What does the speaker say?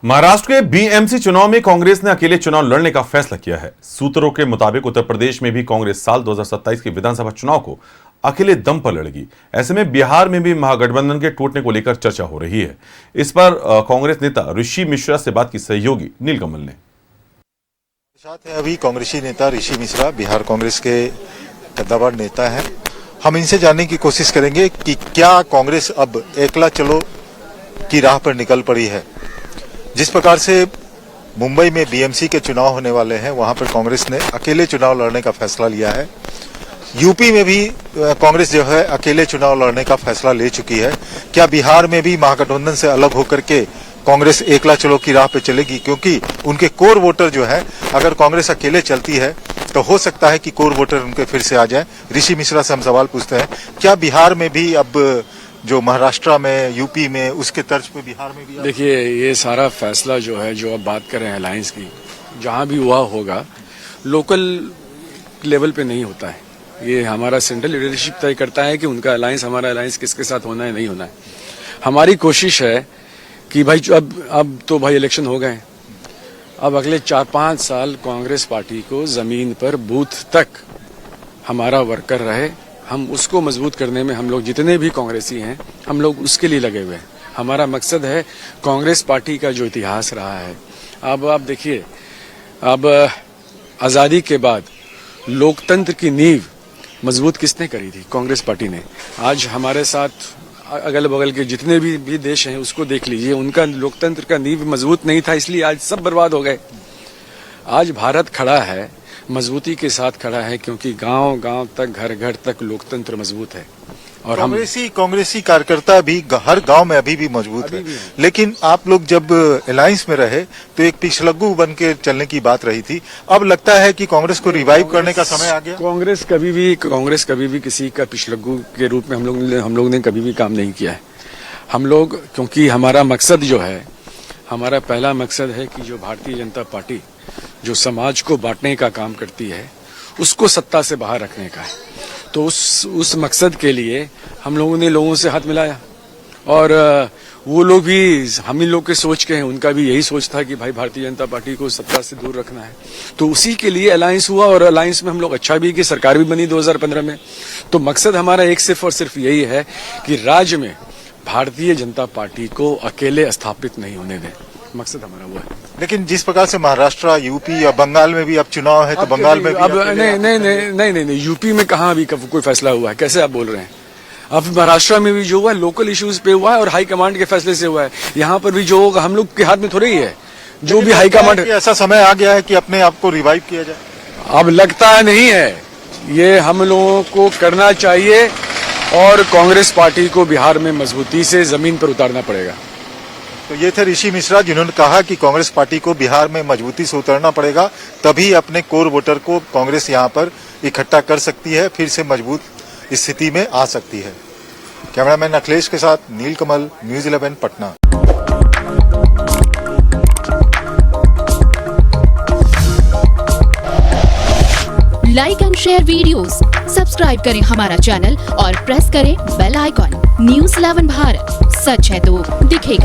महाराष्ट्र के बीएमसी चुनाव में कांग्रेस ने अकेले चुनाव लड़ने का फैसला किया है। सूत्रों के मुताबिक उत्तर प्रदेश में भी कांग्रेस साल 2027 के विधानसभा चुनाव को अकेले दम पर लड़ेगी। ऐसे में बिहार में भी महागठबंधन के टूटने को लेकर चर्चा हो रही है। इस पर कांग्रेस नेता ऋषि मिश्रा से बात की सहयोगी नीलकमल ने। साथ है अभी कांग्रेसी नेता ऋषि मिश्रा, बिहार कांग्रेस के कद्दावर नेता हैं। हम इनसे जानने की कोशिश करेंगे कि क्या कांग्रेस अब एकला चलो की राह पर निकल पड़ी है। जिस प्रकार से मुंबई में बीएमसी के चुनाव होने वाले हैं, वहां पर कांग्रेस ने अकेले चुनाव लड़ने का फैसला लिया है। यूपी में भी कांग्रेस जो है अकेले चुनाव लड़ने का फैसला ले चुकी है। क्या बिहार में भी महागठबंधन से अलग होकर के कांग्रेस एकला चलो की राह पे चलेगी? क्योंकि उनके कोर वोटर जो है, अगर कांग्रेस अकेले चलती है तो हो सकता है कि कोर वोटर उनके फिर से आ जाए। ऋषि मिश्रा से हम सवाल पूछते हैं, क्या बिहार में भी अब जो महाराष्ट्र में, यूपी में, उसके तर्ज पे बिहार में भी? देखिए, ये सारा फैसला जो है, जो अब बात कर रहे हैं अलायंस की, जहां भी हुआ होगा, लोकल लेवल पे नहीं होता है। ये हमारा सेंट्रल लीडरशिप तय करता है कि उनका अलायंस, हमारा अलायंस किसके साथ होना है, नहीं होना है। हमारी कोशिश है कि भाई अब तो भाई इलेक्शन हो गए, अब अगले 4-5 साल कांग्रेस पार्टी को जमीन पर बूथ तक हमारा वर्कर रहे। हम उसको मजबूत करने में, हम लोग जितने भी कांग्रेसी हैं, हम लोग उसके लिए लगे हुए हैं। हमारा मकसद है कांग्रेस पार्टी का जो इतिहास रहा है। अब आप देखिए, अब आज़ादी के बाद लोकतंत्र की नींव मजबूत किसने करी थी? कांग्रेस पार्टी ने। आज हमारे साथ अगल बगल के जितने भी देश हैं, उसको देख लीजिए, उनका लोकतंत्र का नींव मजबूत नहीं था, इसलिए आज सब बर्बाद हो गए। आज भारत खड़ा है, मजबूती के साथ खड़ा है, क्योंकि गांव गांव तक, घर घर तक लोकतंत्र मजबूत है। और कांग्रेसी कार्यकर्ता भी हर गांव में अभी भी मजबूत है। लेकिन आप लोग जब अलायंस में रहे तो एक पिछलग्गू बन के चलने की बात रही थी। अब लगता है कि कांग्रेस को रिवाइव करने का समय आ गया। कांग्रेस कभी भी किसी का पिछलग्गू के रूप में हम लोग ने कभी भी काम नहीं किया है। हम लोग, क्योंकि हमारा मकसद जो है, हमारा पहला मकसद है कि जो भारतीय जनता पार्टी जो समाज को बांटने का काम करती है, उसको सत्ता से बाहर रखने का है। तो उस मकसद के लिए हम लोगों ने लोगों से हाथ मिलाया, और वो लोग भी हम ही लोग के सोच के हैं, उनका भी यही सोच था कि भाई भारतीय जनता पार्टी को सत्ता से दूर रखना है। तो उसी के लिए अलायंस हुआ, और अलायंस में हम लोग अच्छा भी कि सरकार भी बनी 2015 में। तो मकसद हमारा एक सिर्फ और सिर्फ यही है कि राज्य में भारतीय जनता पार्टी को अकेले स्थापित नहीं होने दें। मकसद हमारा वो है। लेकिन जिस प्रकार से महाराष्ट्र, यूपी या बंगाल में भी अब चुनाव है, तो बंगाल में भी अब नहीं, यूपी में कहाँ अभी कोई फैसला हुआ है? कैसे आप बोल रहे हैं? अब महाराष्ट्र में भी जो हुआ है लोकल इश्यूज पे हुआ है, और हाई कमांड के फैसले से हुआ है। यहाँ पर भी जो होगा हम लोग के हाथ में थोड़ी ही है। जो भी हाई कमांड, ऐसा समय आ गया है कि अपने आप को रिवाइव किया जाए। अब लगता है नहीं है, ये हम लोगों को करना चाहिए, और कांग्रेस पार्टी को बिहार में मजबूती से जमीन पर उतारना पड़ेगा। तो ये थे ऋषि मिश्रा, जिन्होंने कहा कि कांग्रेस पार्टी को बिहार में मजबूती से उतरना पड़ेगा, तभी अपने कोर वोटर को कांग्रेस यहां पर इकट्ठा कर सकती है, फिर से मजबूत स्थिति में आ सकती है। कैमरामैन अखिलेश के साथ Neelkamal, news 11 Patna. Like and share videos, subscribe करें हमारा चैनल और प्रेस करें बेल आइकॉन। न्यूज़ 11 भारत, सच है तो दिखेगा।